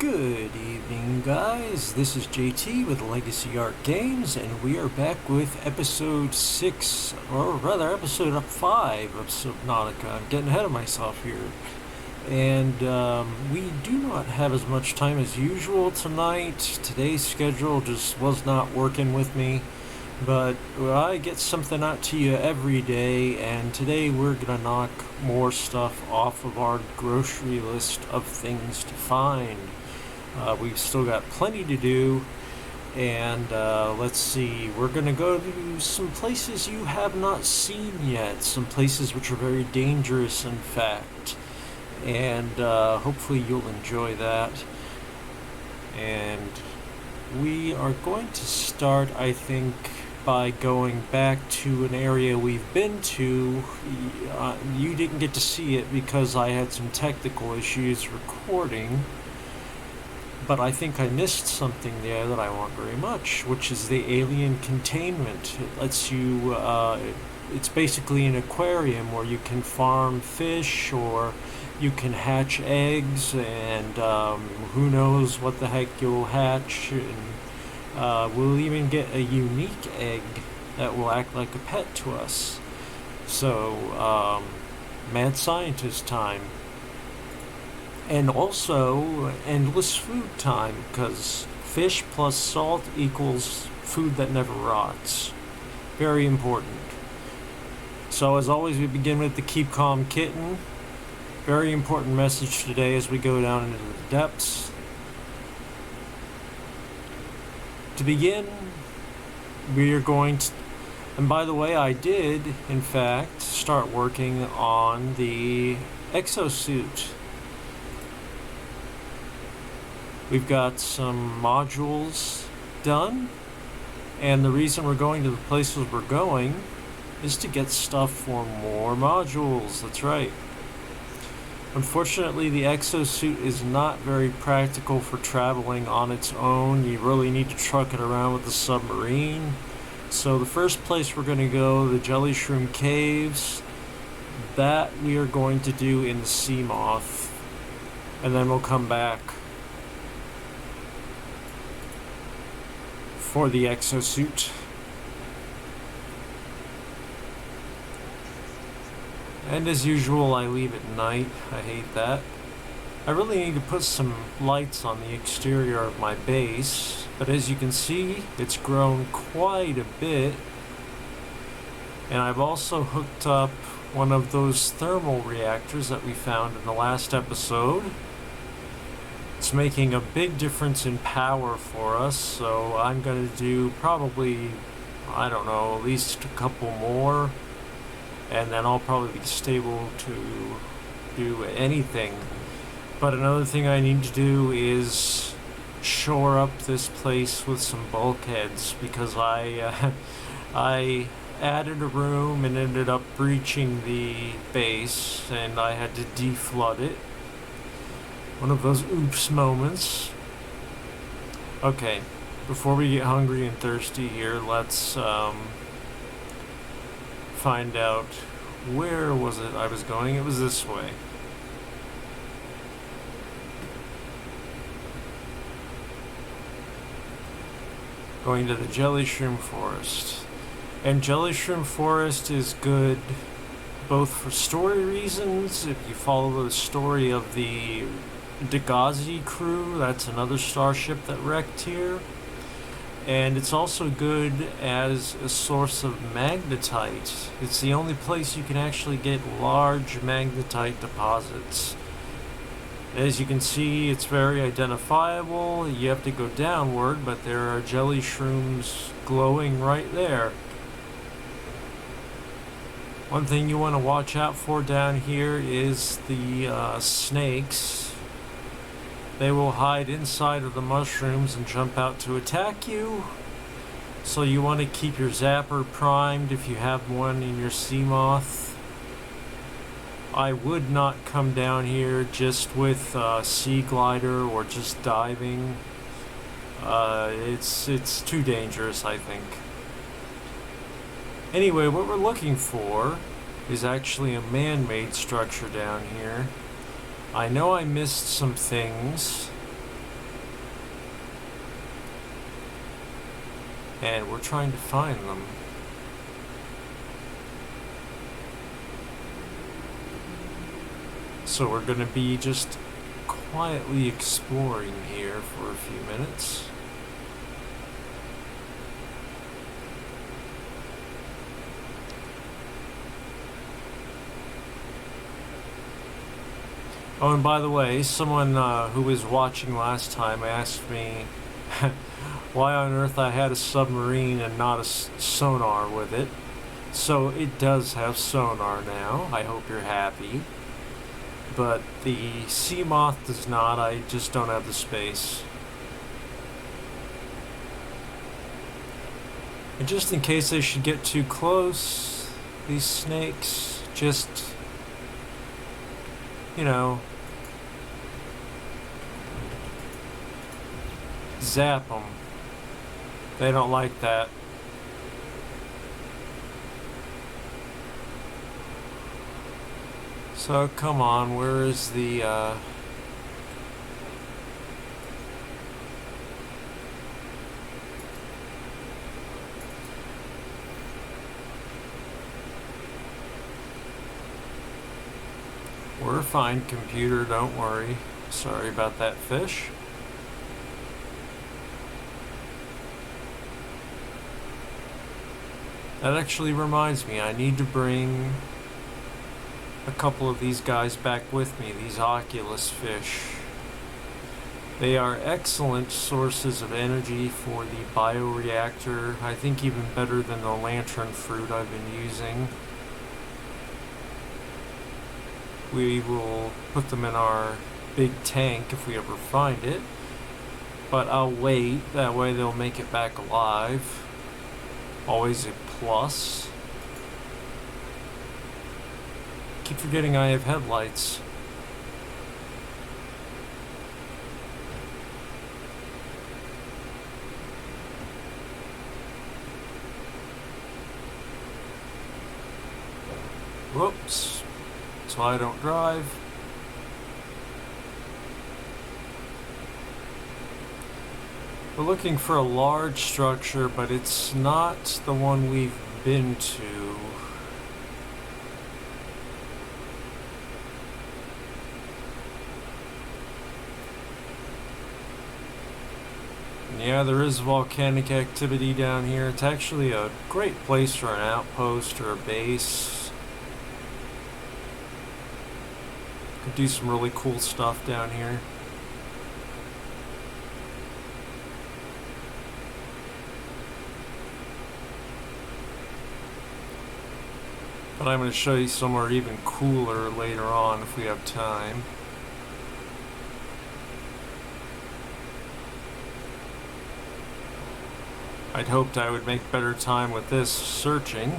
Good evening, guys. This is JT with Legacy Art Games, and we are back with episode 6, or rather, episode 5 of Subnautica. I'm getting ahead of myself here. And we do not have as much time as usual tonight. Today's schedule just was not working with me. But I get something out to you every day, and today we're going to knock more stuff off of our grocery list of things to find. We've still got plenty to do, and let's see, we're going to go to some places you have not seen yet, some places which are very dangerous, in fact, and hopefully you'll enjoy that. And we are going to start, I think, by going back to an area we've been to. You didn't get to see it because I had some technical issues recording, but I think I missed something there that I want very much, which is the alien containment. It lets you, it's basically an aquarium where you can farm fish, or you can hatch eggs, and who knows what the heck you'll hatch, and we'll even get a unique egg that will act like a pet to us. So, mad scientist time. And also endless food time, because fish plus salt equals food that never rots. Very important. So as always, we begin with the Keep Calm Kitten. Very important message today as we go down into the depths. To begin, we are going to, and by the way, I did in fact start working on the exosuit. We've got some modules done, and the reason we're going to the places we're going is to get stuff for more modules. That's right. Unfortunately, the exosuit is not very practical for traveling on its own. You really need to truck it around with the submarine. So the first place we're going to go, the Jelly Shroom Caves, that we are going to do in the Sea Moth, and then we'll come back for the exosuit. And as usual, I leave at night. I hate that. I really need to put some lights on the exterior of my base, but as you can see, it's grown quite a bit. And I've also hooked up one of those thermal reactors that we found in the last episode. It's making a big difference in power for us, so I'm going to do probably, I don't know, at least a couple more, and then I'll probably be stable to do anything. But another thing I need to do is shore up this place with some bulkheads, because I added a room and ended up breaching the base, and I had to deflood it. One of those oops moments. Okay, before we get hungry and thirsty here, let's find out, where was it I was going? It was this way. Going to the Jelly Shroom Forest. And Jelly Shroom Forest is good both for story reasons. If you follow the story of the Dagazi crew, that's another starship that wrecked here, and it's also good as a source of magnetite. It's the only place you can actually get large magnetite deposits. As you can see, it's very identifiable. You have to go downward, but there are jelly shrooms glowing right there. One thing you want to watch out for down here is the snakes. They will hide inside of the mushrooms and jump out to attack you. So you want to keep your zapper primed if you have one in your Sea Moth. I would not come down here just with Sea Glider or just diving. It's too dangerous, I think. Anyway, what we're looking for is actually a man-made structure down here. I know I missed some things, and we're trying to find them. So we're going to be just quietly exploring here for a few minutes. Oh, and by the way, someone who was watching last time asked me why on earth I had a submarine and not a sonar with it. So it does have sonar now. I hope you're happy. But the sea moth does not. I just don't have the space. And just in case they should get too close, these snakes just, you know, zap them. They don't like that. So come on, where is the We're fine, computer, don't worry. Sorry about that fish. That actually reminds me, I need to bring a couple of these guys back with me, these oculus fish. They are excellent sources of energy for the bioreactor, I think even better than the lantern fruit I've been using. We will put them in our big tank if we ever find it, but I'll wait, that way they'll make it back alive. Always a plus. Keep forgetting I have headlights. Whoops. So I don't drive. We're looking for a large structure, but it's not the one we've been to. Yeah, there is volcanic activity down here. It's actually a great place for an outpost or a base. Could do some really cool stuff down here. But I'm going to show you somewhere even cooler later on if we have time. I'd hoped I would make better time with this searching.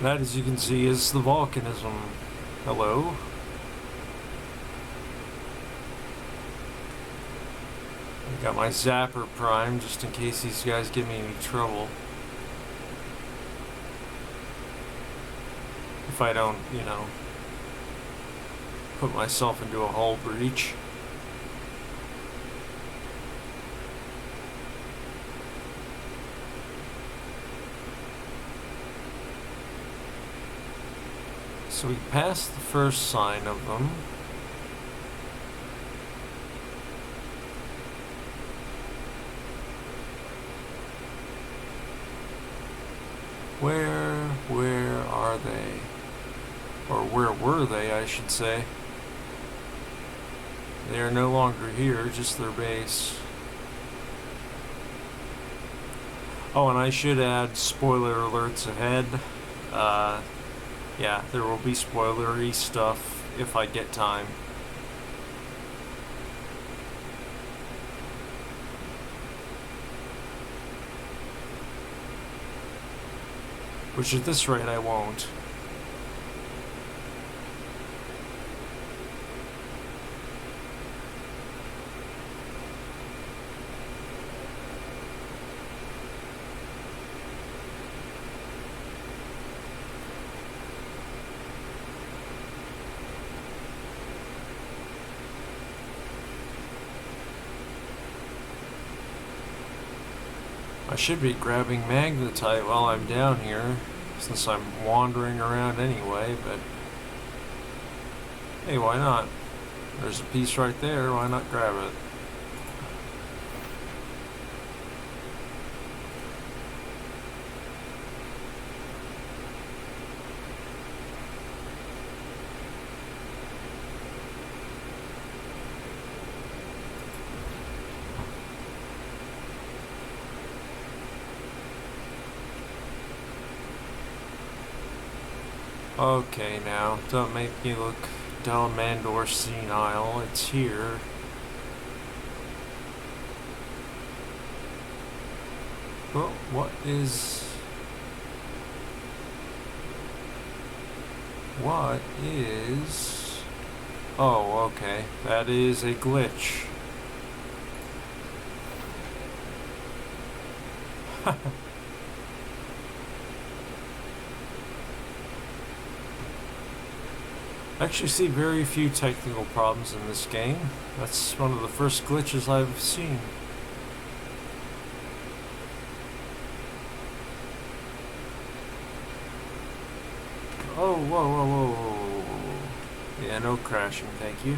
That, as you can see, is the volcanism. Hello? I got my zapper primed just in case these guys give me any trouble. If I don't, you know, put myself into a hull breach. So we passed the first sign of them. Where are they? Or where were they, I should say. They are no longer here, just their base. Oh, and I should add spoiler alerts ahead. Yeah, there will be spoilery stuff if I get time. Which at this rate I won't. I should be grabbing magnetite while I'm down here, since I'm wandering around anyway, but hey, why not? There's a piece right there, why not grab it? Okay, now, don't make me look dumb and or senile. It's here. Well, what is... What is... Oh, okay. That is a glitch. I actually see very few technical problems in this game. That's one of the first glitches I've seen. Oh, whoa, whoa, whoa, whoa, whoa. Yeah, no crashing, thank you.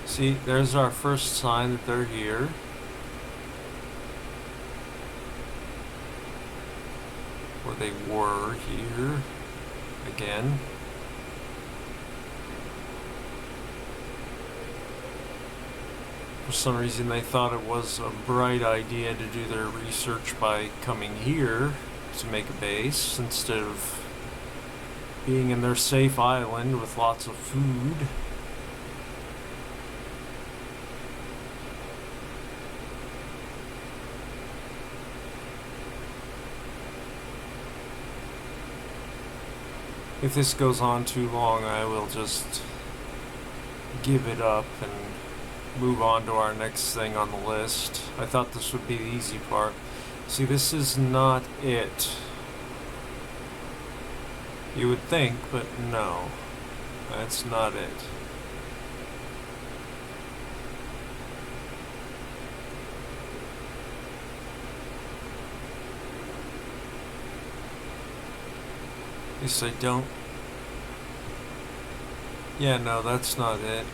See, there's our first sign that they're here. Or they were here. Again. For some reason they thought it was a bright idea to do their research by coming here to make a base instead of being in their safe island with lots of food. If this goes on too long, I will just give it up and move on to our next thing on the list. I thought this would be the easy part. See, this is not it. You would think, but no. That's not it. At least I don't. Yeah, no, that's not it.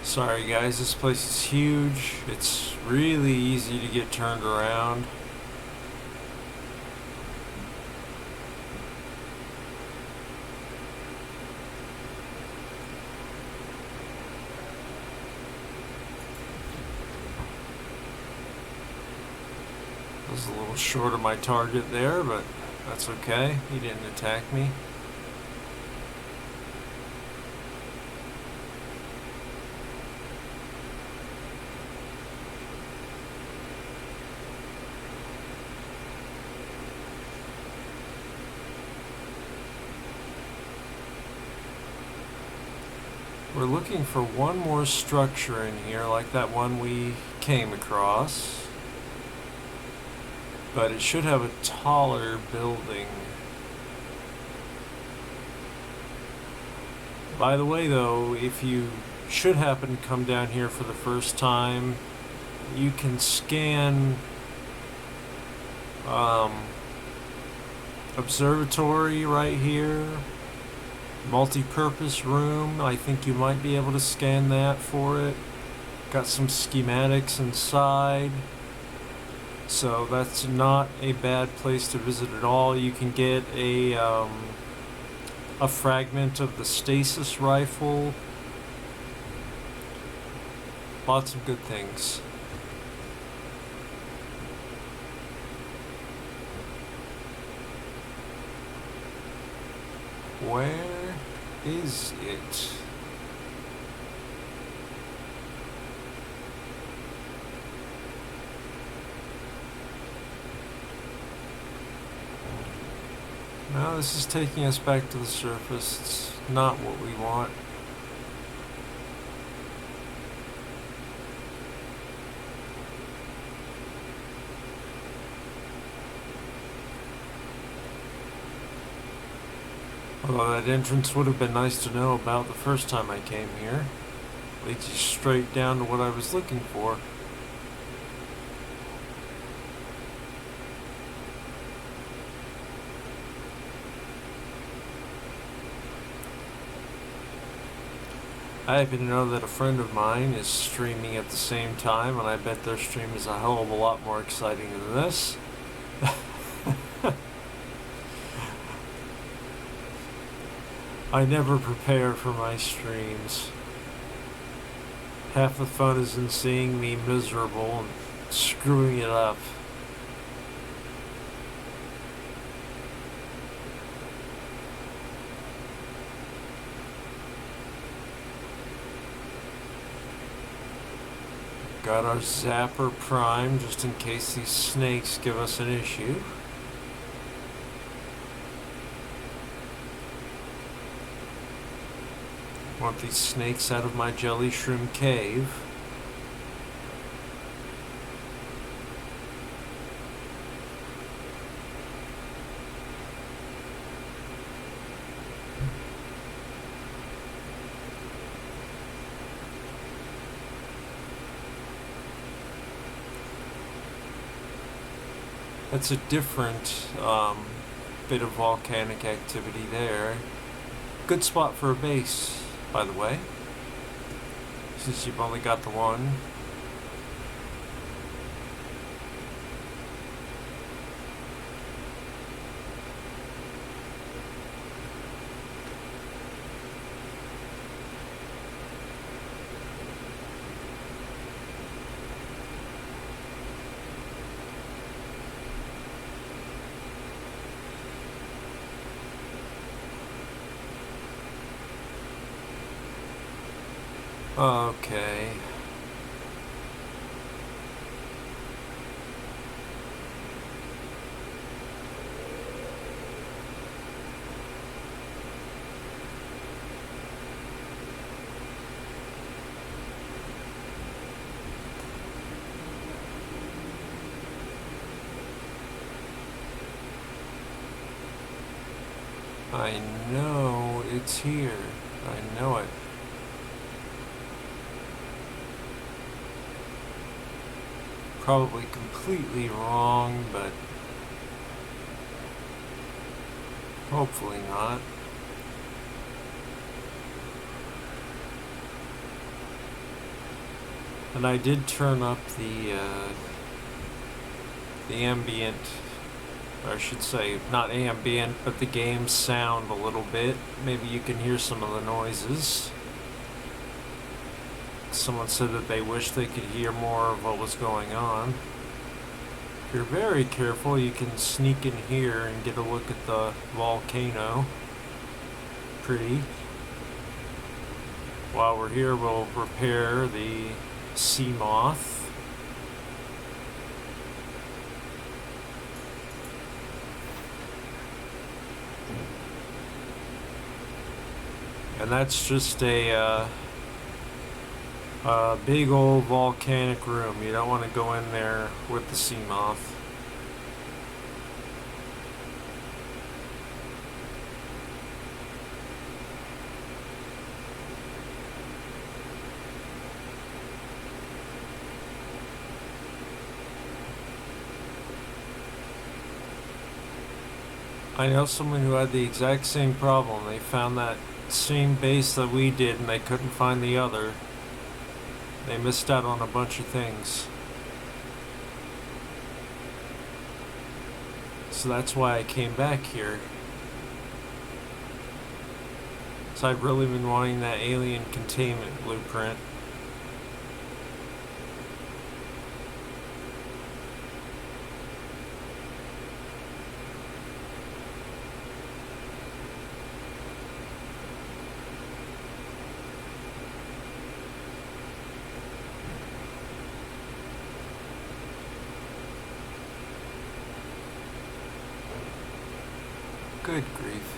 Sorry guys, this place is huge. It's really easy to get turned around. I was a little short of my target there, but that's okay. He didn't attack me. We're looking for one more structure in here, like that one we came across. But it should have a taller building. By the way, though, if you should happen to come down here for the first time, you can scan observatory right here. Multi-purpose room, I think you might be able to scan that for it. Got some schematics inside, so that's not a bad place to visit at all. You can get a a fragment of the stasis rifle. Lots of good things. Where is it? No, this is taking us back to the surface. It's not what we want. Although that entrance would have been nice to know about the first time I came here. Leads you straight down to what I was looking for. I happen to know that a friend of mine is streaming at the same time, and I bet their stream is a hell of a lot more exciting than this. I never prepare for my streams. Half the fun is in seeing me miserable and screwing it up. Got our zapper prime just in case these snakes give us an issue. Want these snakes out of my jelly shroom cave. That's a different bit of volcanic activity there. Good spot for a base, by the way, since you've only got the one. Okay. I know it's here. I know it. Probably completely wrong, but hopefully not. And I did turn up the ambient, or I should say not ambient, but the game sound a little bit. Maybe you can hear some of the noises. Someone said that they wish they could hear more of what was going on. If you're very careful, you can sneak in here and get a look at the volcano. Pretty. While we're here, we'll repair the sea moth. And that's just a big old volcanic room. You don't want to go in there with the sea moth. I know someone who had the exact same problem. They found that same base that we did and they couldn't find the other. They missed out on a bunch of things. So that's why I came back here. So I've really been wanting that alien containment blueprint. Good grief.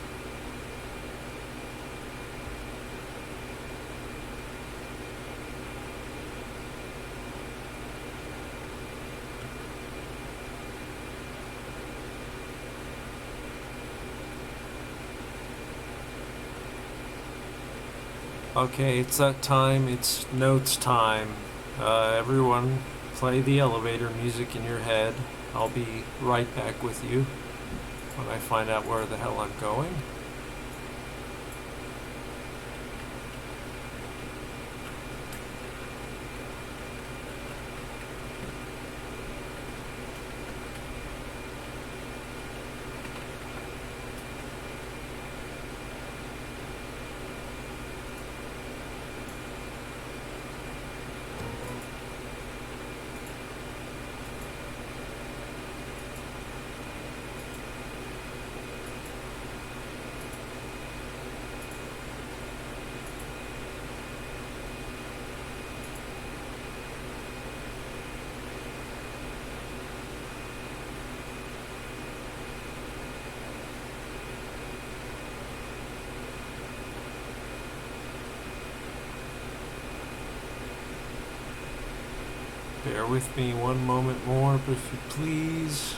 Okay, it's that time. It's notes time. Everyone, play the elevator music in your head. I'll be right back with you when I find out where the hell I'm going. Bear with me one moment more, if you please.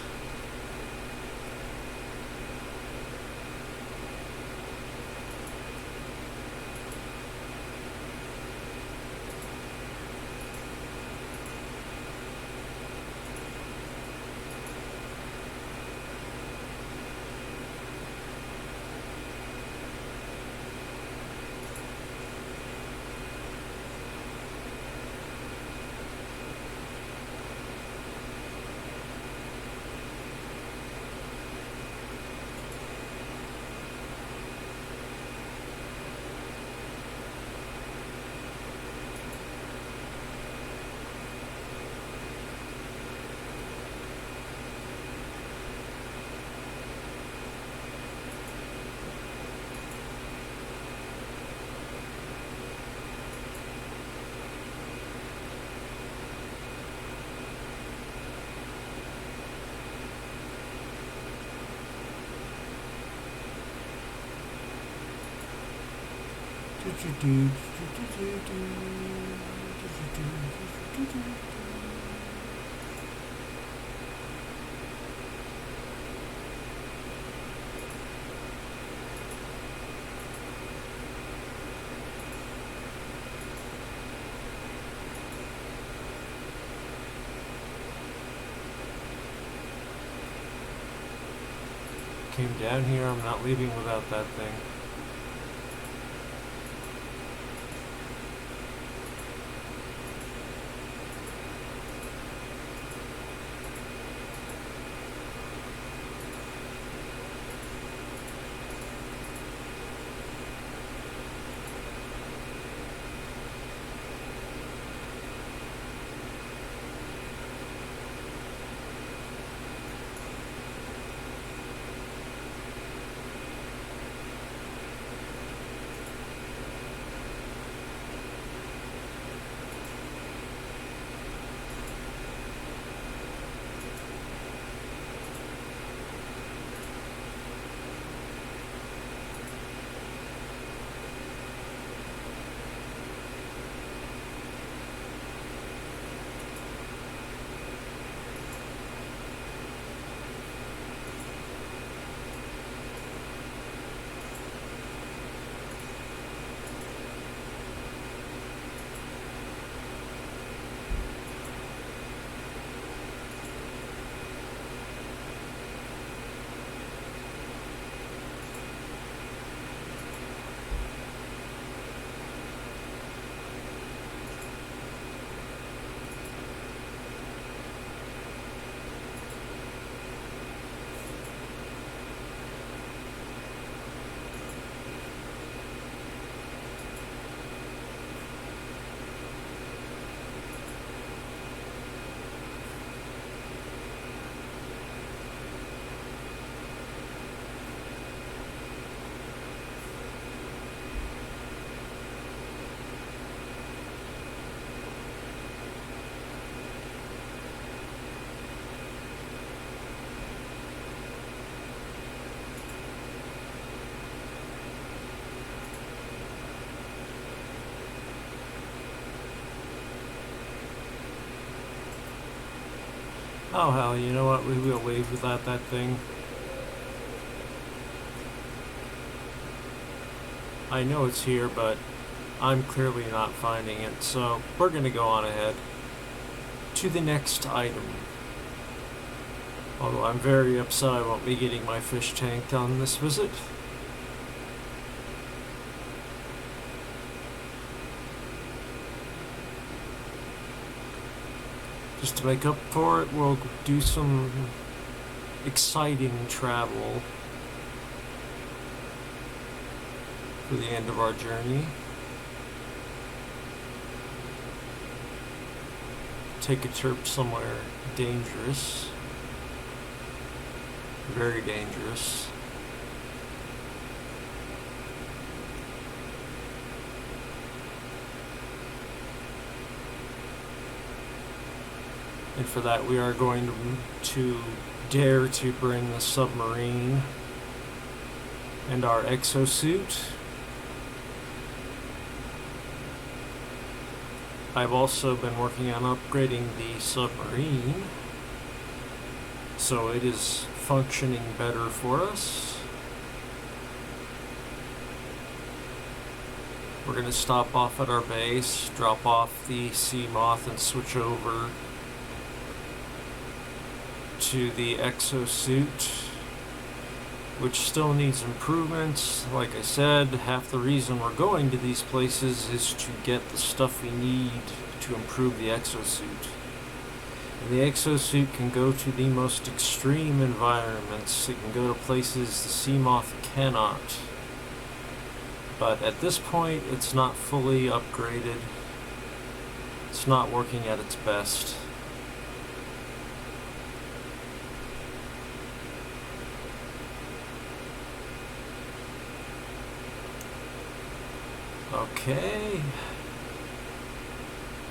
Came down here, I'm not leaving without that thing. Oh hell, you know what? We will leave without that thing. I know it's here, but I'm clearly not finding it, so we're gonna go on ahead to the next item. Although I'm very upset I won't be getting my fish tanked on this visit. Just to make up for it, we'll do some exciting travel for the end of our journey. Take a trip somewhere dangerous. Very dangerous. And for that we are going to dare to bring the submarine and our exosuit. I've also been working on upgrading the submarine so it is functioning better for us. We're going to stop off at our base, drop off the sea moth, and switch over to the exosuit, which still needs improvements. Like I said, half the reason we're going to these places is to get the stuff we need to improve the exosuit. And the exosuit can go to the most extreme environments. It can go to places the sea moth cannot. But at this point, it's not fully upgraded. It's not working at its best. Okay,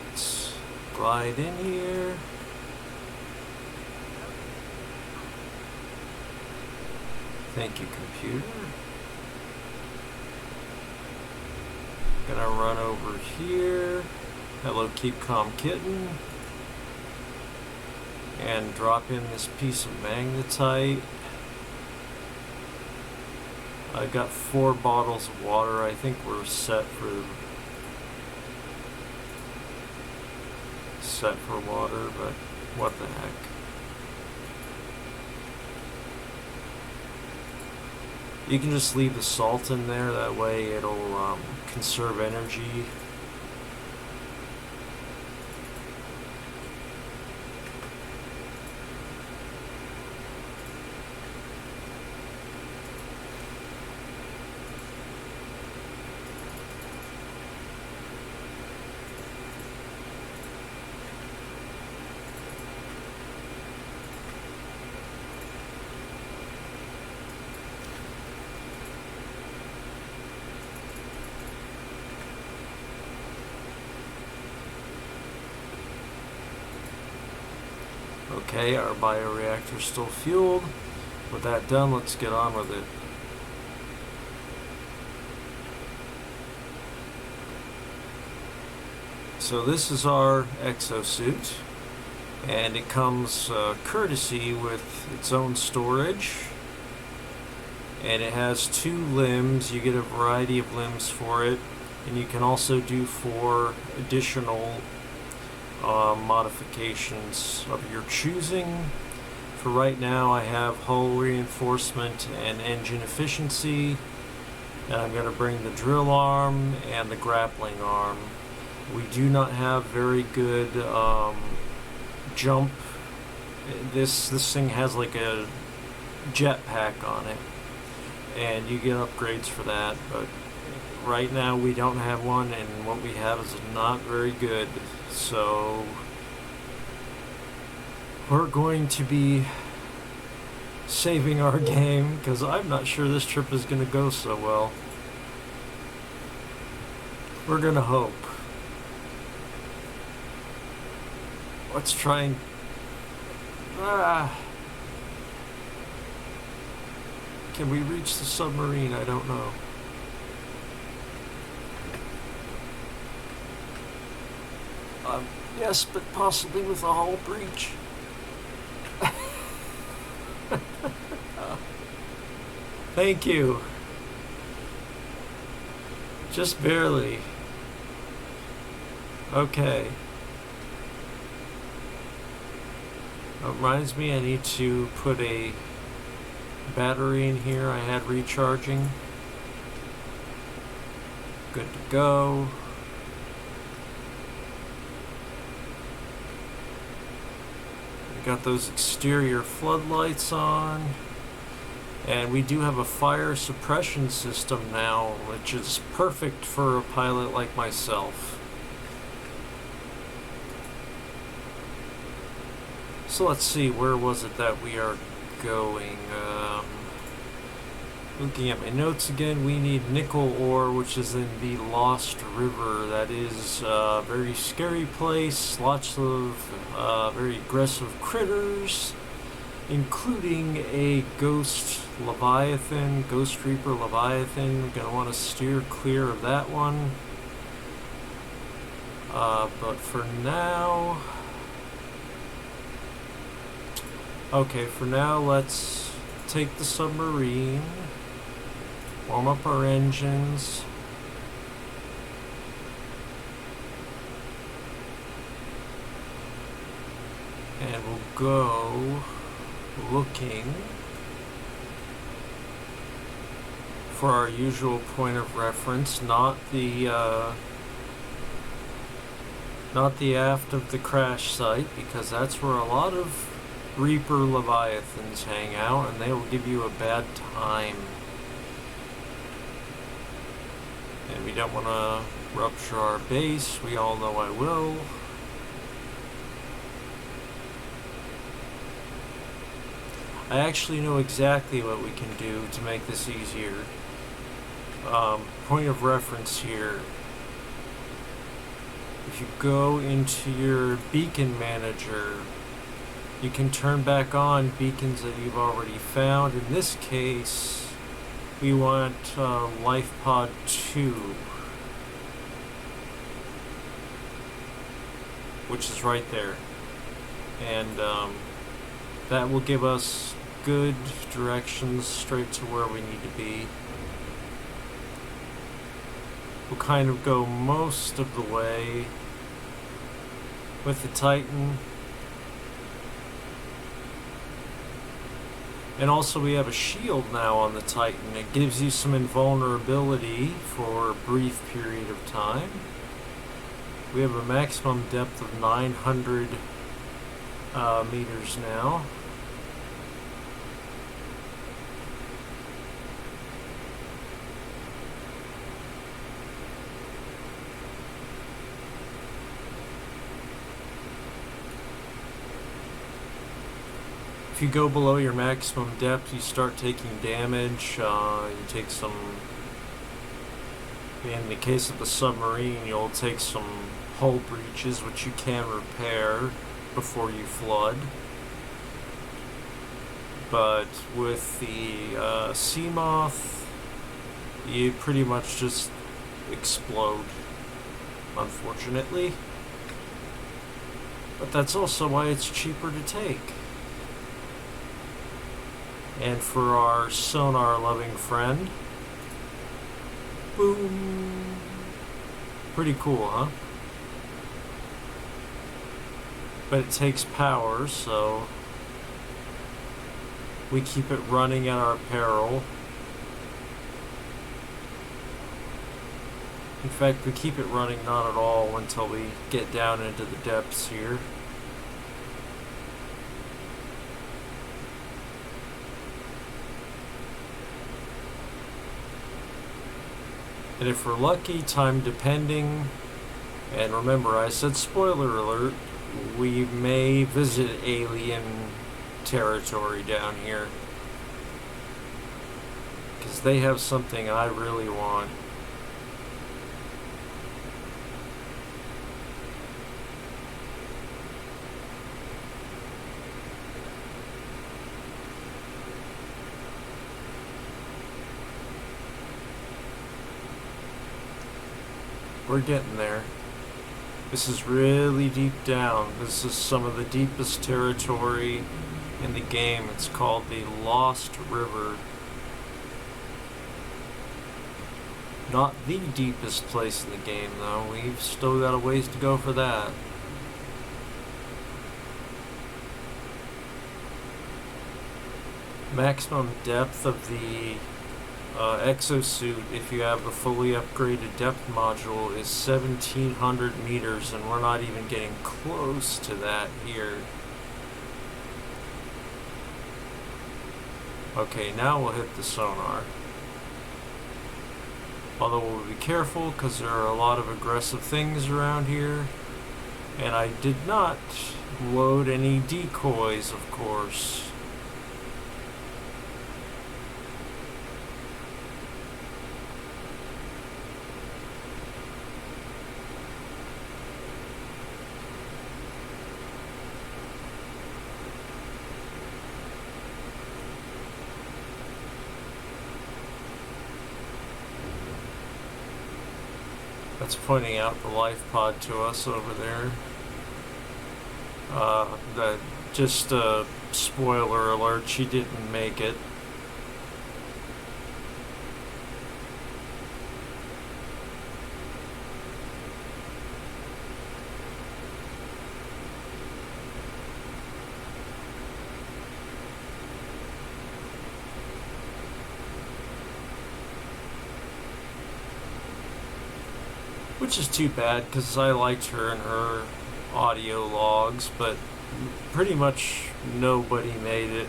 let's glide in here. Thank you, computer. Gonna run over here. Hello, keep calm kitten. And drop in this piece of magnetite. I've got 4 bottles of water. I think we're set for water, but what the heck. You can just leave the salt in there, that way it'll conserve energy. Okay, our bioreactor's still fueled. With that done, let's get on with it. So this is our exosuit, and it comes courtesy with its own storage, and it has 2 limbs. You get a variety of limbs for it, and you can also do 4 additional modifications of your choosing. For right now, I have hull reinforcement and engine efficiency, and I'm going to bring the drill arm and the grappling arm. We do not have very good jump. This thing has like a jetpack on it, and you get upgrades for that, but right now we don't have one, and what we have is not very good. So we're going to be saving our game, because I'm not sure this trip is going to go so well. We're going to hope. Let's try and... Can we reach the submarine? I don't know. Yes, but possibly with a hull breach. Thank you. Just barely. Okay. It reminds me I need to put a battery in here I had recharging. Good to go. We got those exterior floodlights on. And we do have a fire suppression system now, which is perfect for a pilot like myself. So let's see, where was it that we are going? Looking at my notes again, we need nickel ore, which is in the Lost River. That is a very scary place, lots of very aggressive critters, including a ghost leviathan, ghost reaper leviathan. We're going to want to steer clear of that one. But for now... Okay, for now let's take the submarine, warm up our engines, and we'll go looking for our usual point of reference, not the aft of the crash site, because that's where a lot of Reaper Leviathans hang out, and they will give you a bad time. And we don't want to rupture our base. We all know I will. I actually know exactly what we can do to make this easier. Point of reference here. If you go into your beacon manager, you can turn back on beacons that you've already found. In this case, we want Life Pod 2, which is right there. And that will give us good directions straight to where we need to be. We'll kind of go most of the way with the Titan. And also we have a shield now on the Titan. It gives you some invulnerability for a brief period of time. We have a maximum depth of 900 meters now. If you go below your maximum depth, you start taking damage. You take some, in the case of the submarine, you'll take some hull breaches, which you can repair before you flood. But with the Seamoth, you pretty much just explode, unfortunately. But that's also why it's cheaper to take. And for our sonar-loving friend, boom! Pretty cool, huh? But it takes power, so we keep it running at our peril. In fact, we keep it running not at all until we get down into the depths here. And if we're lucky, time depending, and remember I said spoiler alert, we may visit alien territory down here. Because they have something I really want. We're getting there. This is really deep down. This is some of the deepest territory in the game. It's called the Lost River. Not the deepest place in the game, though. We've still got a ways to go for that. Maximum depth of the exosuit, if you have the fully upgraded depth module, is 1,700 meters, and we're not even getting close to that here. Okay, now we'll hit the sonar. Although we'll be careful because there are a lot of aggressive things around here. And I did not load any decoys, of course. That's pointing out the life pod to us over there. Just a spoiler alert, she didn't make it. Which is too bad, because I liked her and her audio logs, but pretty much nobody made it.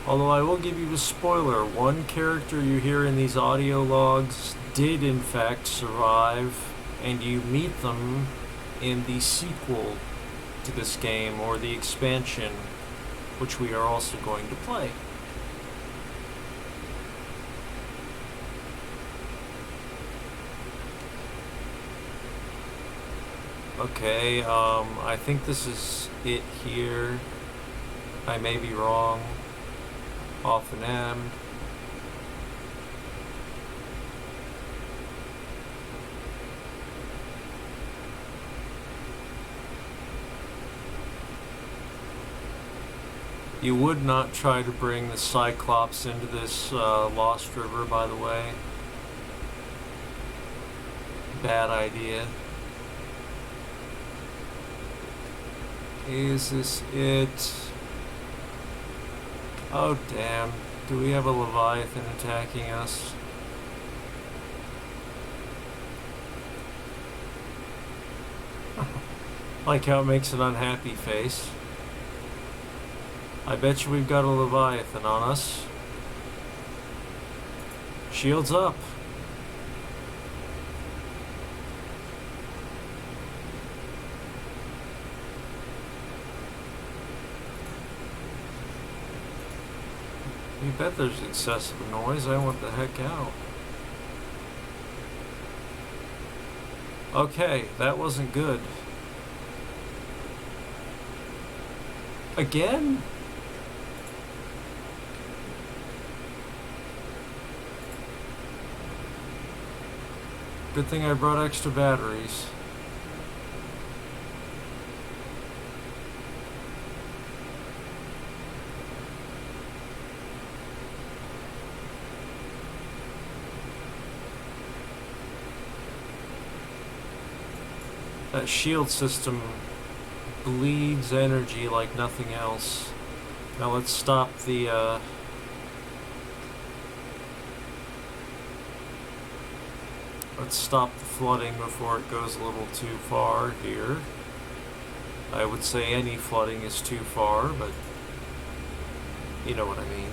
Although I will give you a spoiler, one character you hear in these audio logs did in fact survive, and you meet them in the sequel to this game, or the expansion, which we are also going to play. Okay, I think this is it here. I may be wrong. Often am. You would not try to bring the Cyclops into this Lost River, by the way. Bad idea. Is this it? Oh damn, do we have a Leviathan attacking us? Like how it makes an unhappy face. I bet you we've got a Leviathan on us. Shields up. You bet there's excessive noise. I want the heck out. Okay, that wasn't good. Again? Good thing I brought extra batteries. That shield system bleeds energy like nothing else. Now let's stop the let's stop the flooding before it goes a little too far here. I would say any flooding is too far, but you know what I mean.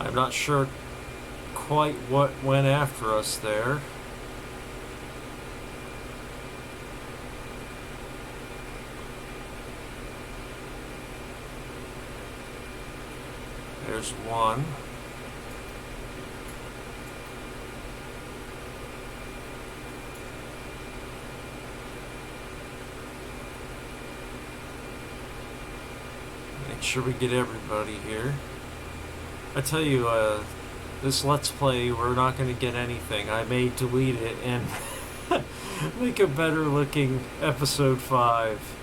I'm not sure quite what went after us there. There's one. Make sure we get everybody here. I tell you, this Let's Play, we're not going to get anything. I may delete it and make a better looking episode 5.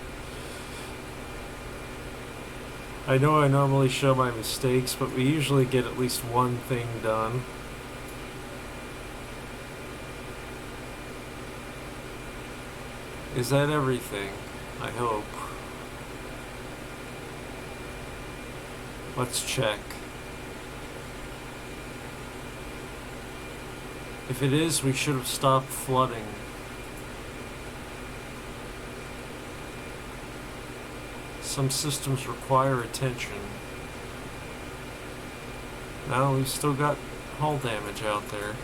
I know I normally show my mistakes, but we usually get at least one thing done. Is that everything? I hope. Let's check. If it is, we should have stopped flooding. Some systems require attention. Now we've still got hull damage out there.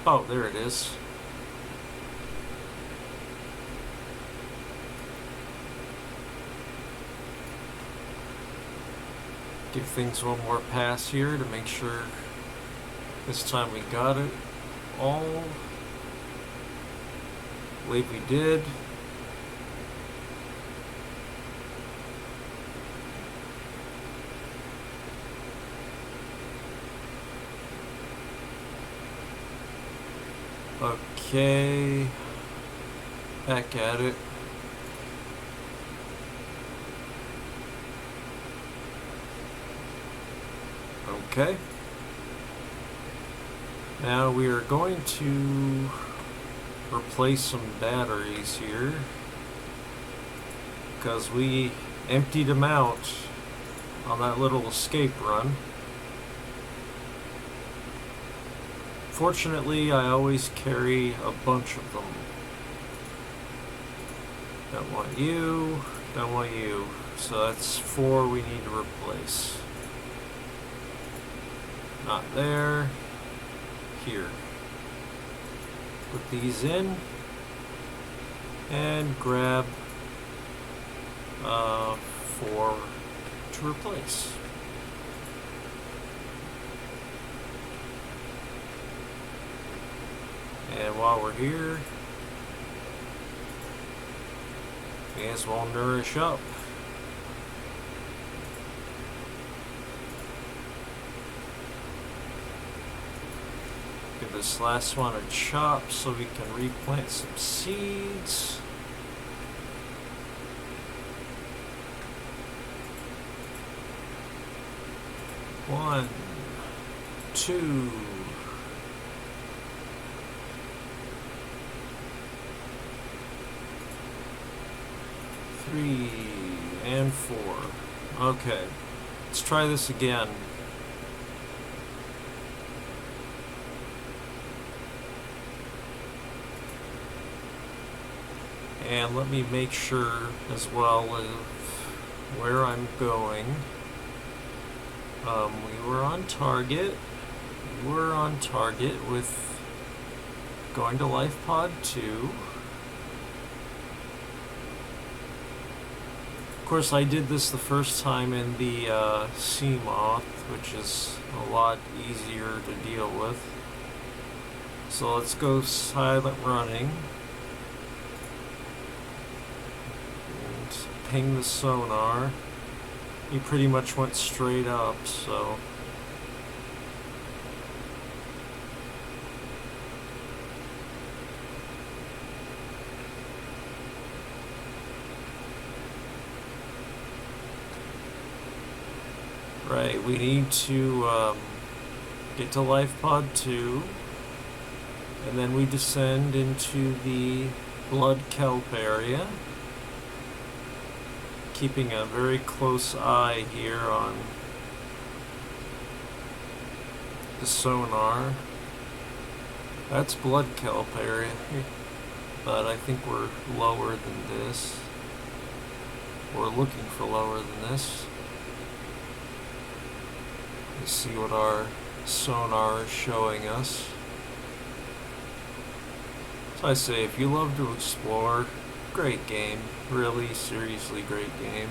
Oh, there it is. Give things one more pass here to make sure this time we got it all. I believe we did. Okay. Back at it. Okay. Now we are going to replace some batteries here because we emptied them out on that little escape run. Fortunately, I always carry a bunch of them. Don't want you, don't want you. So that's 4 we need to replace. Not there. Here. Put these in and grab 4 to replace. And while we're here, may as well nourish up. Give this last one a chop so we can replant some seeds. One, 2. 3 and 4. Okay, let's try this again. And let me make sure as well of where I'm going. We were on target. We were on target with going to Life Pod 2. Of course, I did this the first time in the sea moth, which is a lot easier to deal with. So let's go silent running. And ping the sonar. He pretty much went straight up, so... Right, we need to get to Life Pod 2, and then we descend into the blood kelp area, keeping a very close eye here on the sonar. That's blood kelp area, but I think we're lower than this. We're looking for lower than this. Let's see what our sonar is showing us. So I say, if you love to explore, great game. Really, seriously great game.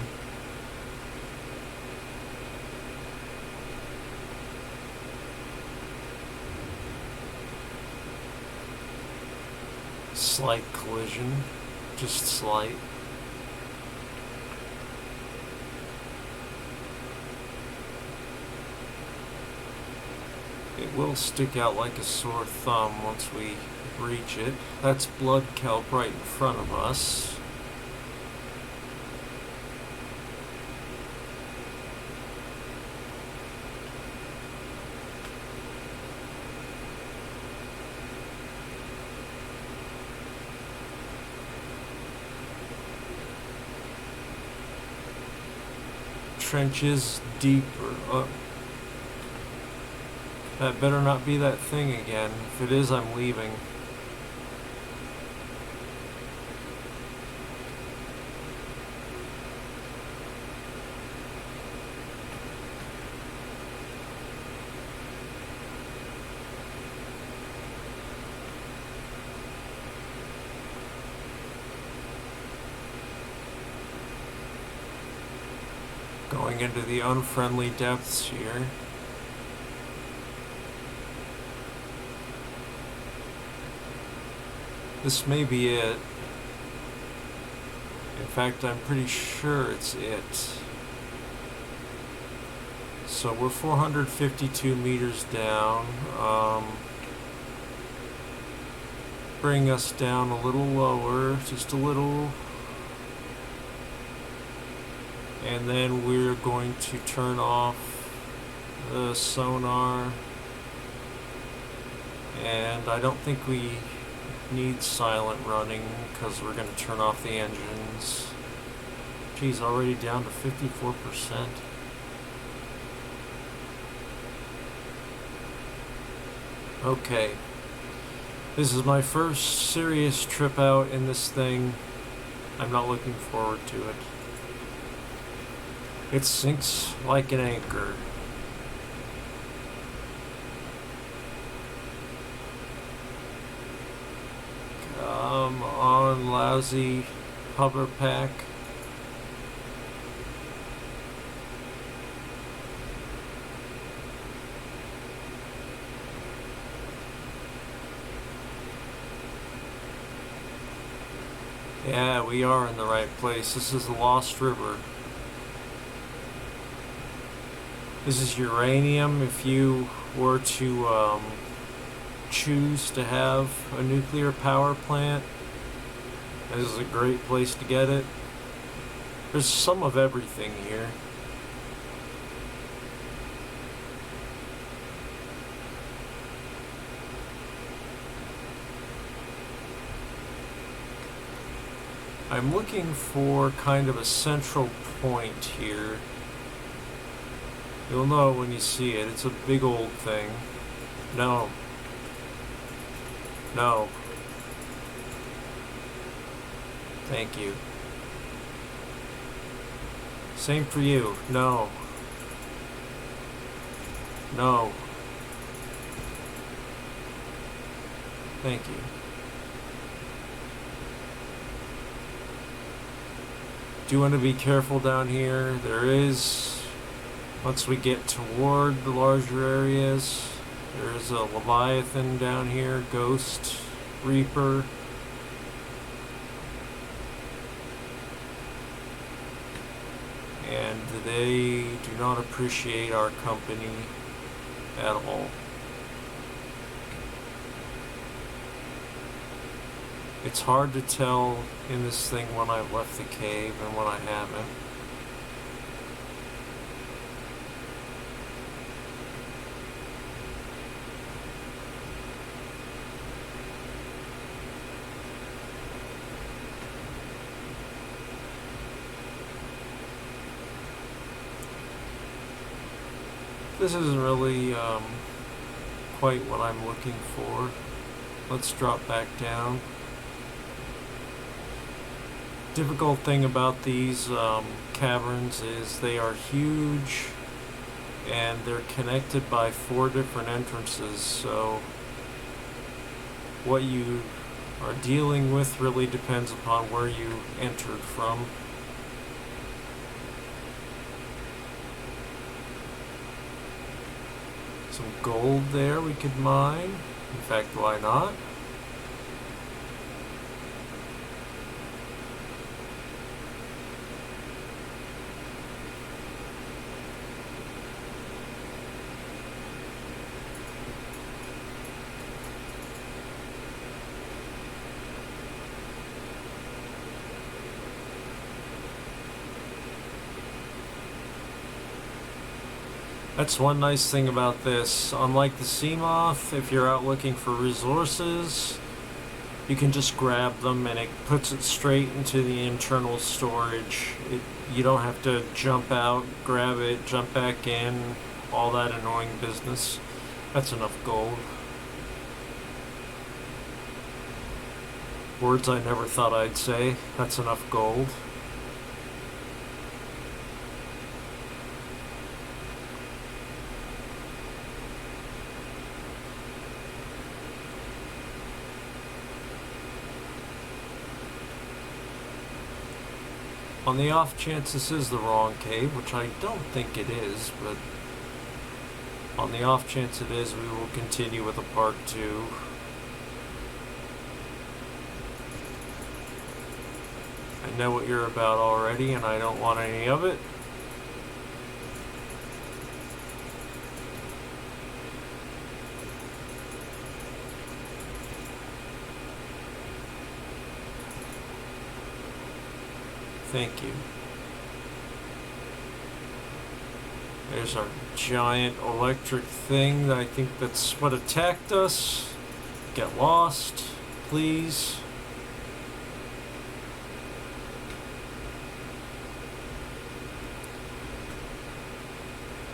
Slight collision. Just slight. It will stick out like a sore thumb once we reach it. That's blood kelp right in front of us. Trenches deeper. That better not be that thing again. If it is, I'm leaving. Going into the unfriendly depths here. This may be it. In fact, I'm pretty sure it's it. So we're 452 meters down. Bring us down a little lower, just a little. And then we're going to turn off the sonar. And I don't think we need silent running because we're going to turn off the engines. Geez, already down to 54%. Okay. This is my first serious trip out in this thing. I'm not looking forward to it. It sinks like an anchor. Come on, lousy hover pack. Yeah, we are in the right place. This is the Lost River. This is uranium. If you were to choose to have a nuclear power plant, this is a great place to get it. There's some of everything here. I'm looking for kind of a central point here. You'll know when you see it. It's a big old thing. No. No. Thank you. Same for you. No. No. Thank you. Do want to be careful down here. There is, once we get toward the larger areas, there is a Leviathan down here, Ghost, Reaper. And they do not appreciate our company at all. It's hard to tell in this thing when I've left the cave and when I haven't. This isn't really quite what I'm looking for. Let's drop back down. Difficult thing about these caverns is they are huge and they're connected by 4 different entrances, so what you are dealing with really depends upon where you entered from. Some gold there we could mine. In fact, why not? That's one nice thing about this. Unlike the sea moth, if you're out looking for resources, you can just grab them and it puts it straight into the internal storage. You don't have to jump out, grab it, jump back in, all that annoying business. That's enough gold. Words I never thought I'd say. That's enough gold. On the off chance this is the wrong cave, which I don't think it is, but on the off chance it is, we will continue with a part 2. I know what you're about already, and I don't want any of it. Thank you. There's our giant electric thing that I think that's what attacked us. Get lost, please.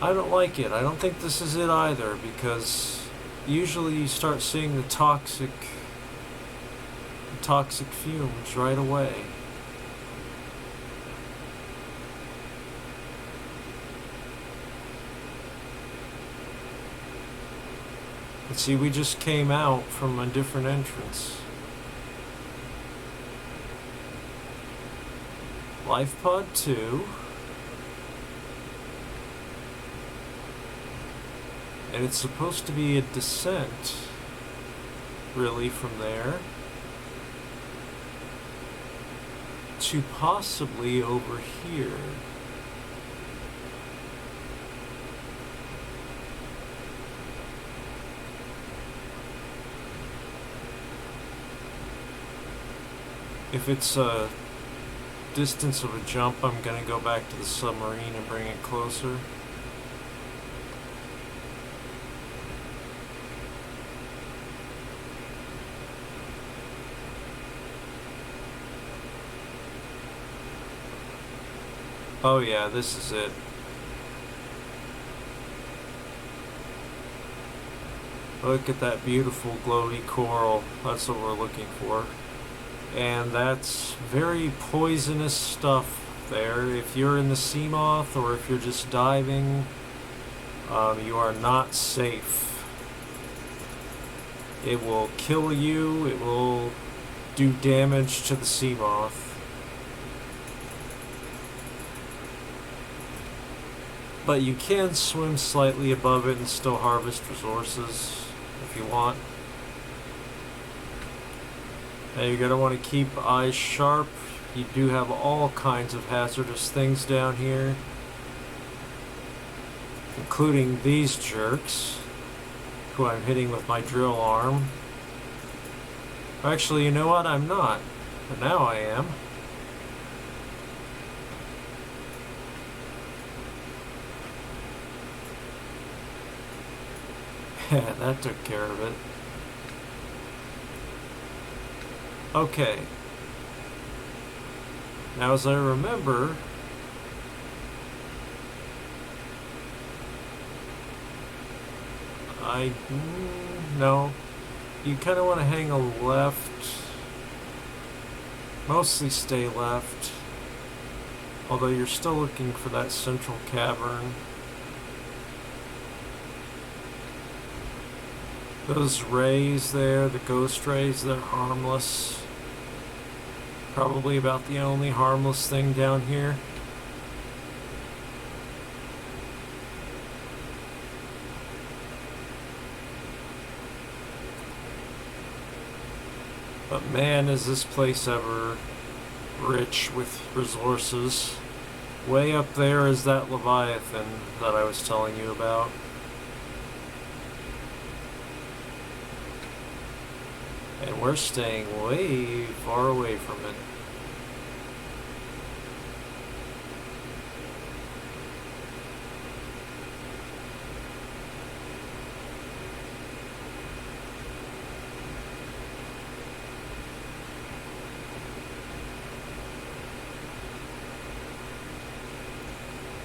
I don't like it. I don't think this is it either, because usually you start seeing the toxic fumes right away. And see, we just came out from a different entrance. Life Pod 2. And it's supposed to be a descent, really, from there to possibly over here. If it's a distance of a jump, I'm gonna go back to the submarine and bring it closer. Oh yeah, this is it. Look at that beautiful glowy coral. That's what we're looking for. And that's very poisonous stuff there. If you're in the sea moth or if you're just diving, you are not safe. It will kill you. It will do damage to the sea moth. But you can swim slightly above it and still harvest resources if you want. Now you're going to want to keep eyes sharp. You do have all kinds of hazardous things down here, including these jerks, who I'm hitting with my drill arm. Actually, you know what? I'm not. But now I am. Yeah, that took care of it. Okay. Now, as I remember, no. You kind of want to hang a left. Mostly stay left. Although you're still looking for that central cavern. Those rays there, the ghost rays, they're harmless. Probably about the only harmless thing down here. But man, is this place ever rich with resources. Way up there is that Leviathan that I was telling you about. And we're staying way far away from it.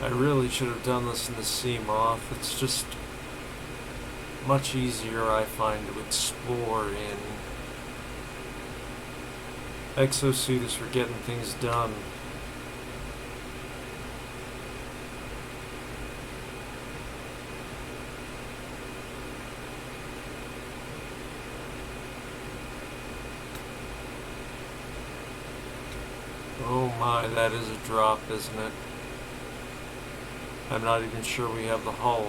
I really should have done this in the sea moth. It's just much easier, I find, to explore in. Exosuit is for getting things done. Oh my, that is a drop, isn't it? I'm not even sure we have the hull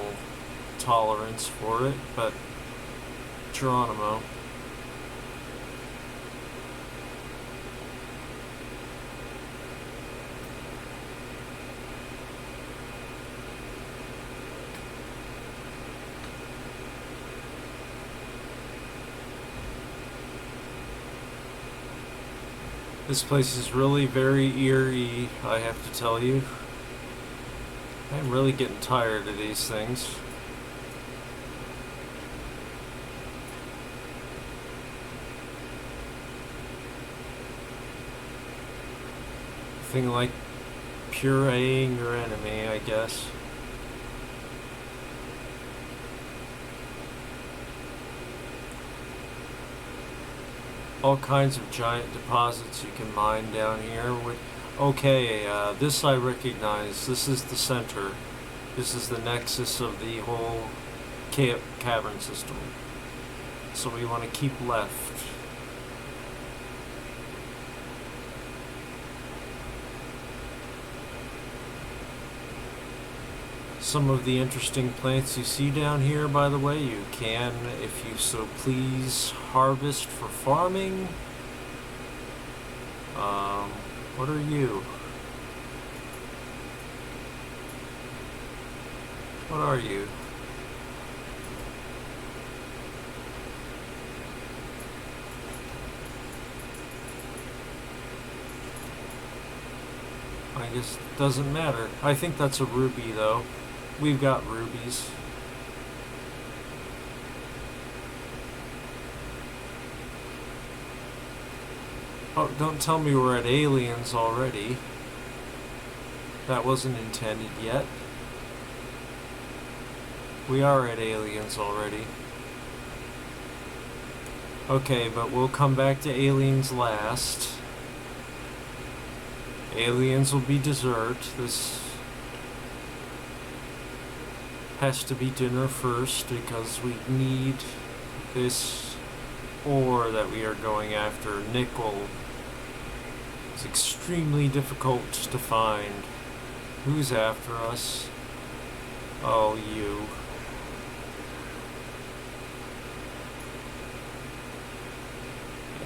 tolerance for it, but Geronimo. This place is really very eerie, I have to tell you. I'm really getting tired of these things. Thing like pureeing your enemy, I guess. All kinds of giant deposits you can mine down here. Okay, this I recognize. This is the center. This is the nexus of the whole cavern system. So we want to keep left. Some of the interesting plants you see down here, by the way, you can, if you so please, harvest for farming. What are you? What are you? I guess it doesn't matter. I think that's a ruby, though. We've got rubies. Oh, don't tell me we're at aliens already. That wasn't intended yet. We are at aliens already. Okay, but we'll come back to aliens last. Aliens will be dessert. This has to be dinner first because we need this ore that we are going after. Nickel is extremely difficult to find. Who's after us? Oh, you.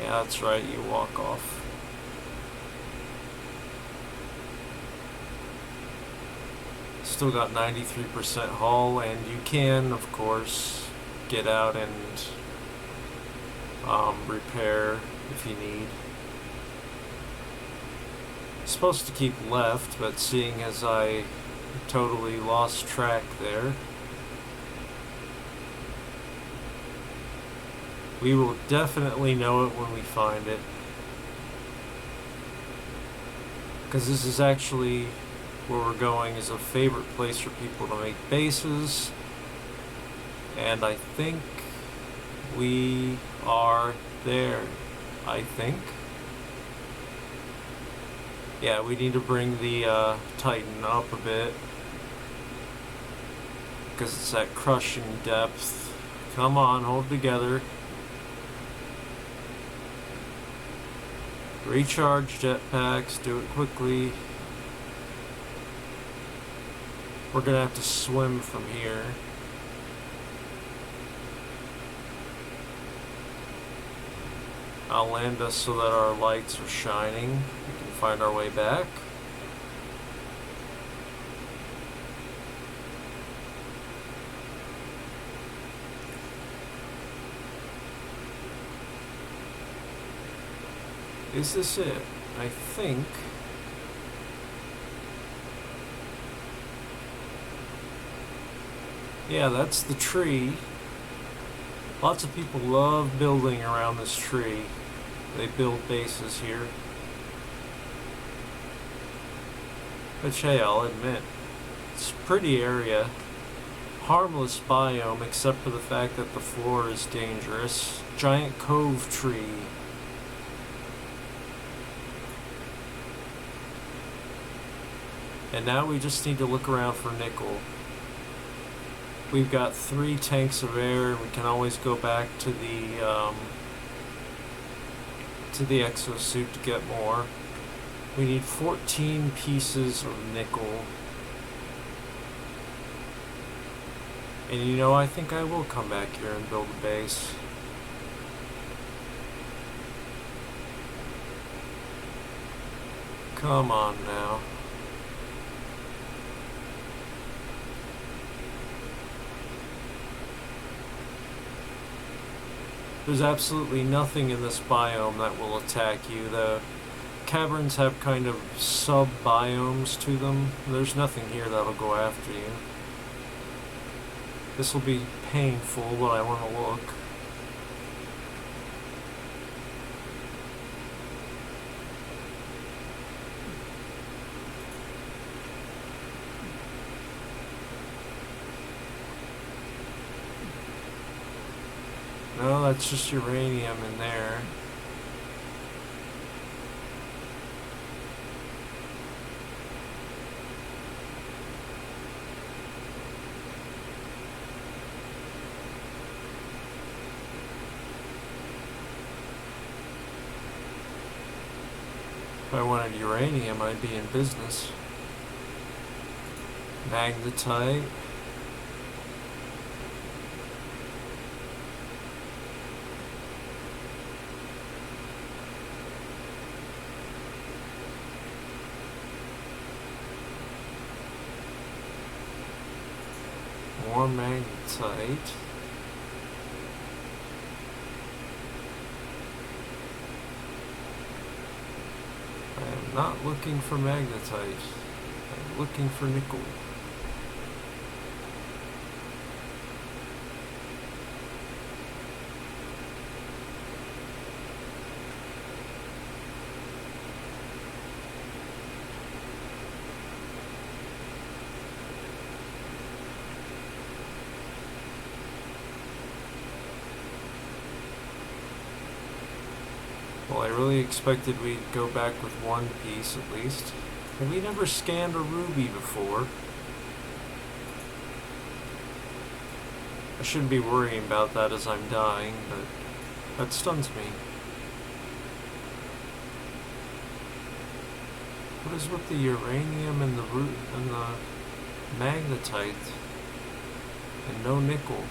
Yeah, that's right, you walk off. Still got 93% hull, and you can, of course, get out and repair if you need. Supposed to keep left, but seeing as I totally lost track there, we will definitely know it when we find it, because this is actually where we're going is a favorite place for people to make bases, and I think we are there. I think. Yeah, we need to bring the Titan up a bit because it's at crushing depth. Come on, hold together. Recharge jetpacks, do it quickly. We're gonna have to swim from here. I'll land us so that our lights are shining. We can find our way back. Is this it? I think. Yeah, that's the tree. Lots of people love building around this tree. They build bases here. Which, hey, I'll admit, It's a pretty area. Harmless biome except for the fact that the floor is dangerous. Giant cove tree. And now we just need to look around for nickel. We've got 3 tanks of air, and we can always go back to the exosuit to get more. We need 14 pieces of nickel. And you know, I think I will come back here and build a base. Come on now. There's absolutely nothing in this biome that will attack you. The caverns have kind of sub-biomes to them. There's nothing here that'll go after you. This will be painful, but I want to look. No, that's just uranium in there. If I wanted uranium, I'd be in business. Magnetite. More magnetite. I am not looking for magnetite. I'm looking for nickel. Well, I really expected we'd go back with 1 piece at least. And we never scanned a ruby before. I shouldn't be worrying about that as I'm dying, but that stuns me. What is with the uranium and the magnetite and no nickel?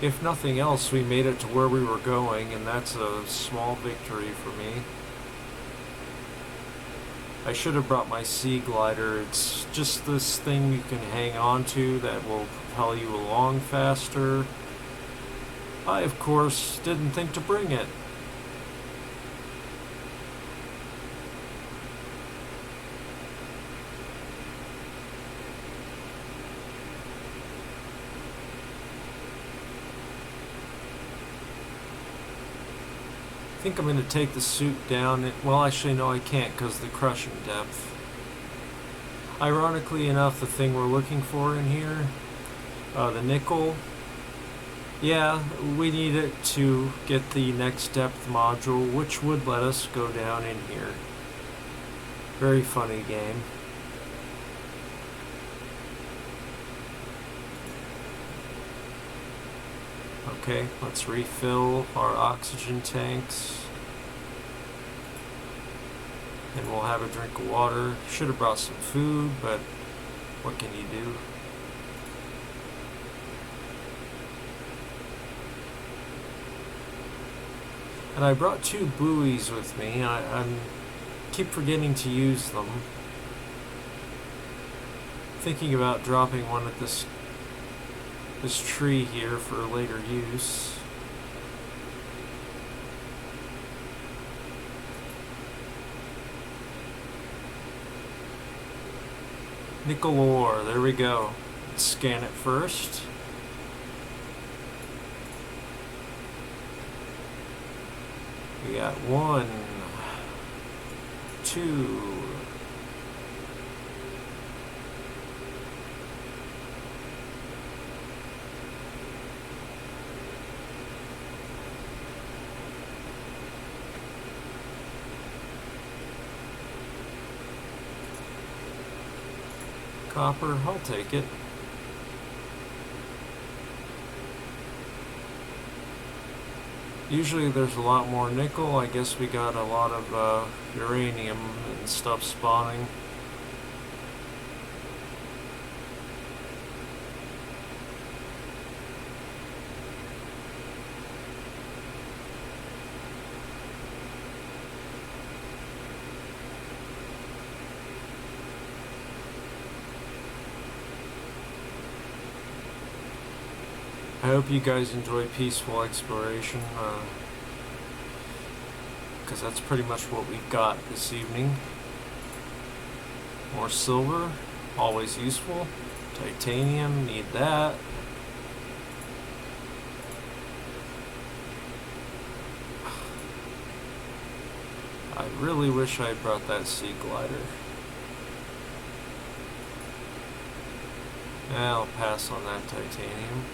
If nothing else, we made it to where we were going, and that's a small victory for me. I should have brought my sea glider. It's just this thing you can hang on to that will propel you along faster. I, of course, didn't think to bring it. I think I'm going to take the suit down. Well, actually, no, I can't because of the crushing depth. Ironically enough, the thing we're looking for in here, the nickel, yeah, we need it to get the next depth module, which would let us go down in here. Very funny game. Okay, let's refill our oxygen tanks. And we'll have a drink of water. Should have brought some food, but what can you do? And I brought 2 buoys with me. I'm keep forgetting to use them. Thinking about dropping one at this tree here for later use. Nickel ore, there we go. Let's scan it first. We got 1, 2. Copper, I'll take it. Usually there's a lot more nickel. I guess we got a lot of uranium and stuff spawning. I hope you guys enjoy peaceful exploration, because that's pretty much what we've got this evening. More silver, always useful. Titanium, need that. I really wish I brought that sea glider. I'll pass on that titanium.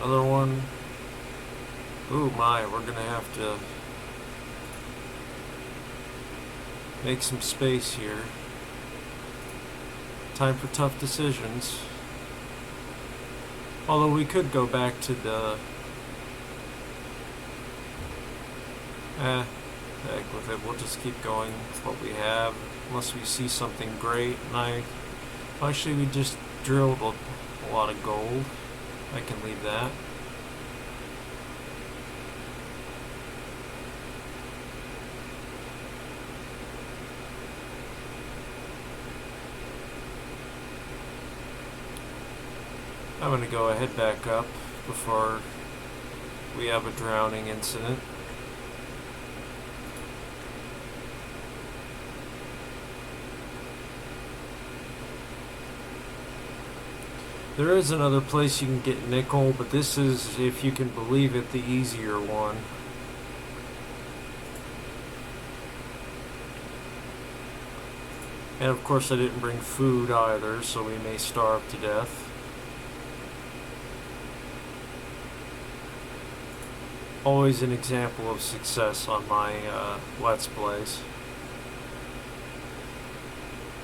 Another one. Ooh my, we're gonna have to make some space here. Time for tough decisions. Although we could go back to the... heck with it, we'll just keep going with what we have. Unless we see something great. And actually we just drilled a lot of gold. I can leave that. I'm going to go ahead back up before we have a drowning incident. There is another place you can get nickel, but this is, if you can believe it, the easier one. And of course I didn't bring food either, so we may starve to death. Always an example of success on my Let's Plays.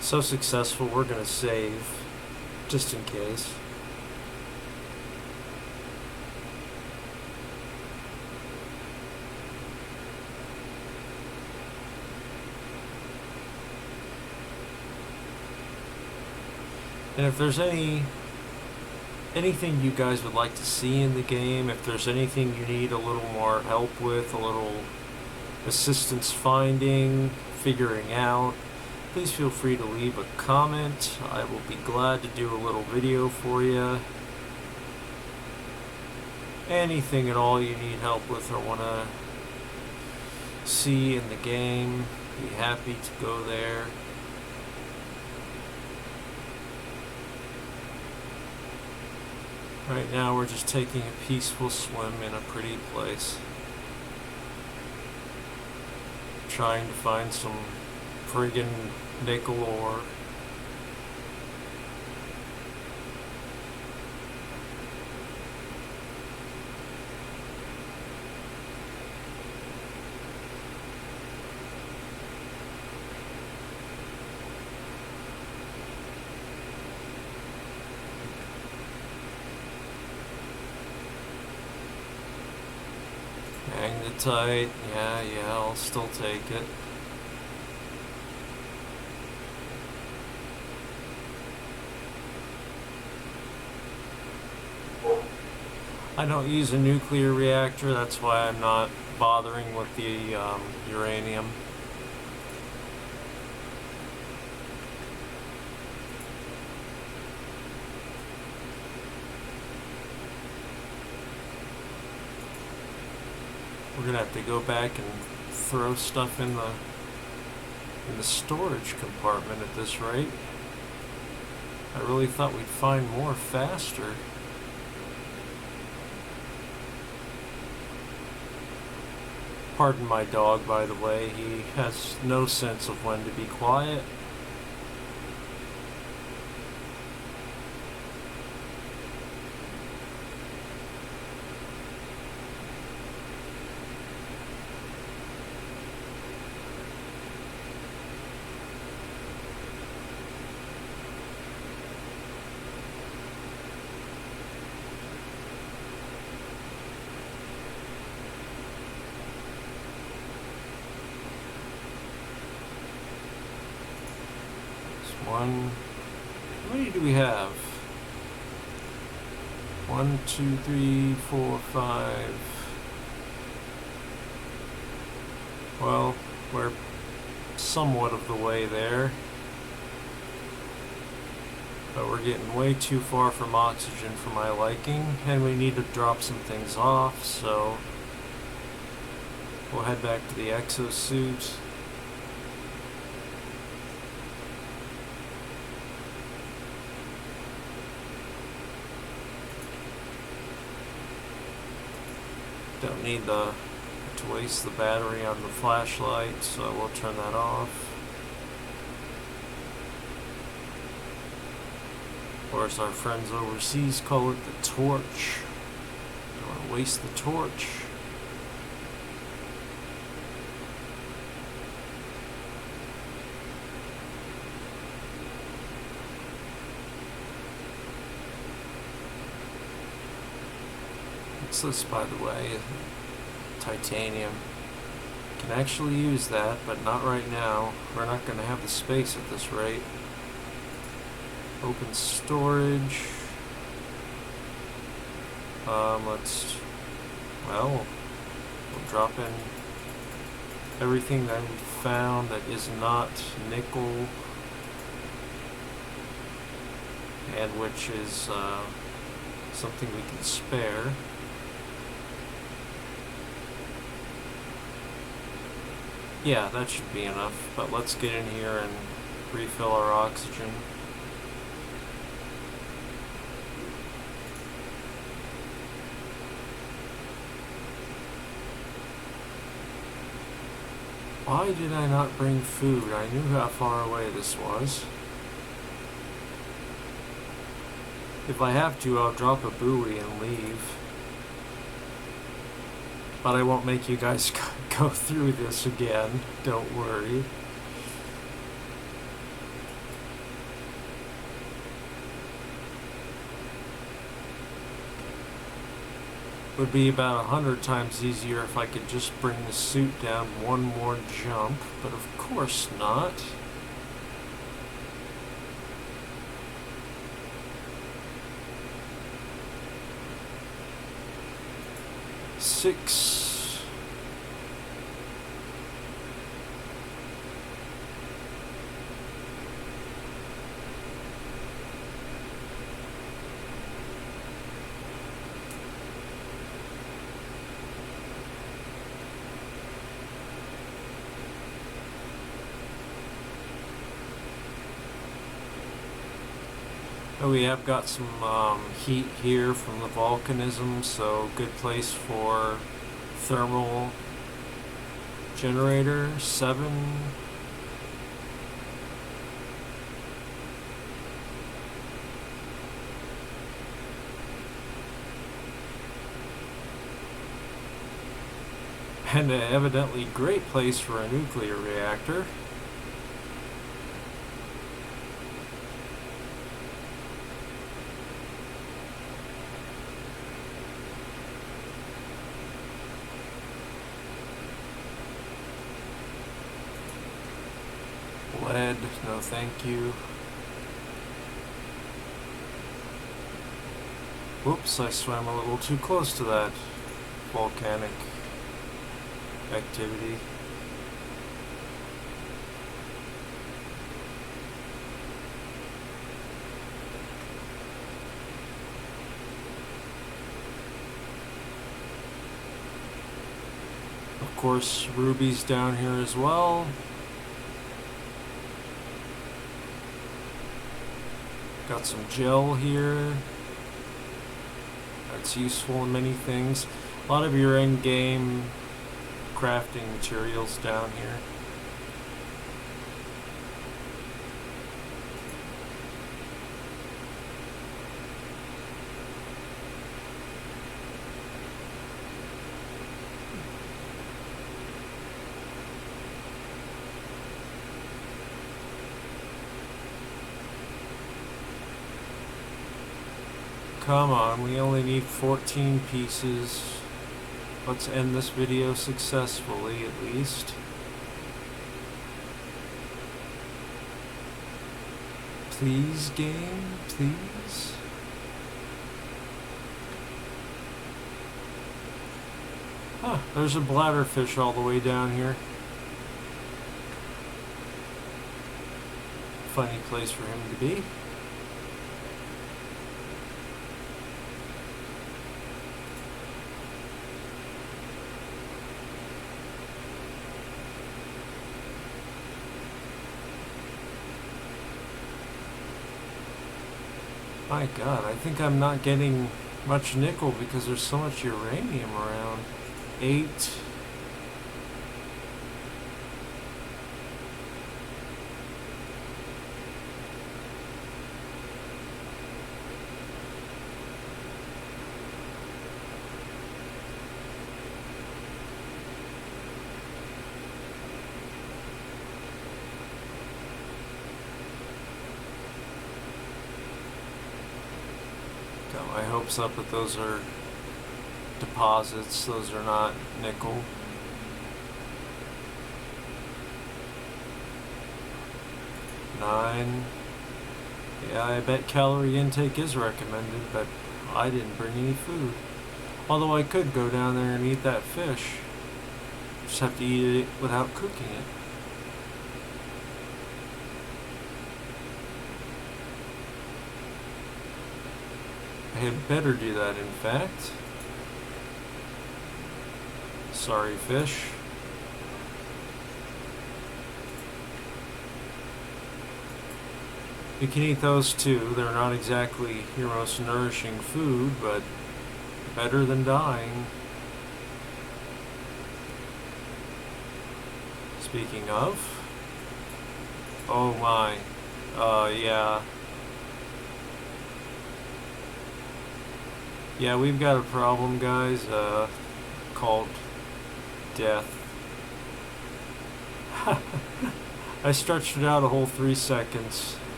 So successful, we're going to save, just in case. And if there's anything you guys would like to see in the game, if there's anything you need a little more help with, a little assistance finding, figuring out, please feel free to leave a comment. I will be glad to do a little video for you. Anything at all you need help with or want to see in the game, be happy to go there. Right now we're just taking a peaceful swim in a pretty place. Trying to find some friggin' nickel ore. Magnetite, yeah, I'll still take it. I don't use a nuclear reactor, that's why I'm not bothering with the uranium. We're gonna have to go back and throw stuff in the storage compartment at this rate. I really thought we'd find more faster. Pardon my dog, by the way. He has no sense of when to be quiet. One. How many do we have? 1, 2, 3, 4, 5. Well, we're somewhat of the way there. But we're getting way too far from oxygen for my liking, and we need to drop some things off, so we'll head back to the exosuit. Don't need to waste the battery on the flashlight, so we'll turn that off. Or as our friends overseas call it, the torch. Don't want to waste the torch. What's this, by the way? Titanium. Can actually use that, but not right now. We're not going to have the space at this rate. Open storage. We'll drop in everything that we found that is not nickel, and which is something we can spare. Yeah, that should be enough, but let's get in here and refill our oxygen. Why did I not bring food? I knew how far away this was. If I have to, I'll drop a buoy and leave. But I won't make you guys go through this again. Don't worry. Would be about 100 times easier if I could just bring the suit down one more jump, but of course not. Six. We have got some heat here from the volcanism, so good place for thermal generator. 7. And evidently great place for a nuclear reactor. Lead, no thank you. Whoops, I swam a little too close to that volcanic activity. Of course, rubies down here as well. Got some gel here. That's useful in many things. A lot of your end game crafting materials down here. Come on, we only need 14 pieces. Let's end this video successfully, at least. Please, game, please. Huh, there's a bladderfish all the way down here. Funny place for him to be. My God, I think I'm not getting much nickel because there's so much uranium around. 8. Got my hopes up that those are deposits, those are not nickel. Nine. Yeah, I bet calorie intake is recommended, but I didn't bring any food. Although I could go down there and eat that fish. Just have to eat it without cooking it. I had better do that, in fact. Sorry, fish. You can eat those too. They're not exactly your most nourishing food, but better than dying. Speaking of, oh my, yeah. Yeah, we've got a problem, guys, called death. I stretched it out a whole 3 seconds.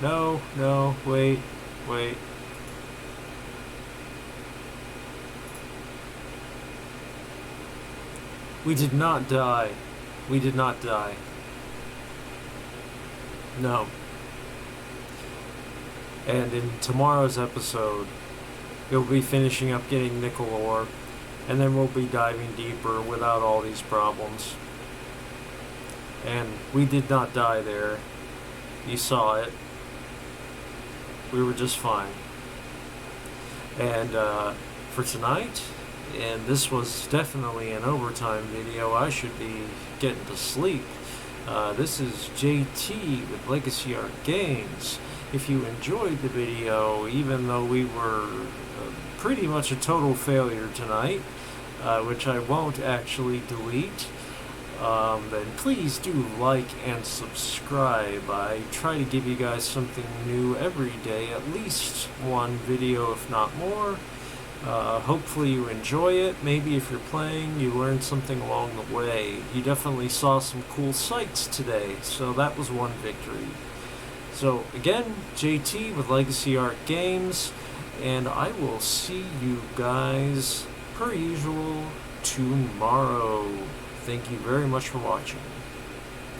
No, wait. We did not die. We did not die. No. And in tomorrow's episode, we'll be finishing up getting nickel ore, and then we'll be diving deeper without all these problems. And we did not die there. You saw it. We were just fine. And for tonight, and this was definitely an overtime video, I should be getting to sleep. This is JT with Legacy Art Games. If you enjoyed the video, even though we were pretty much a total failure tonight, which I won't actually delete, then please do like and subscribe. I try to give you guys something new every day, at least one video if not more. Hopefully you enjoy it. Maybe if you're playing, you learned something along the way. You definitely saw some cool sights today, so that was one victory. So again, JT with Legacy Art Games, and I will see you guys, per usual, tomorrow. Thank you very much for watching.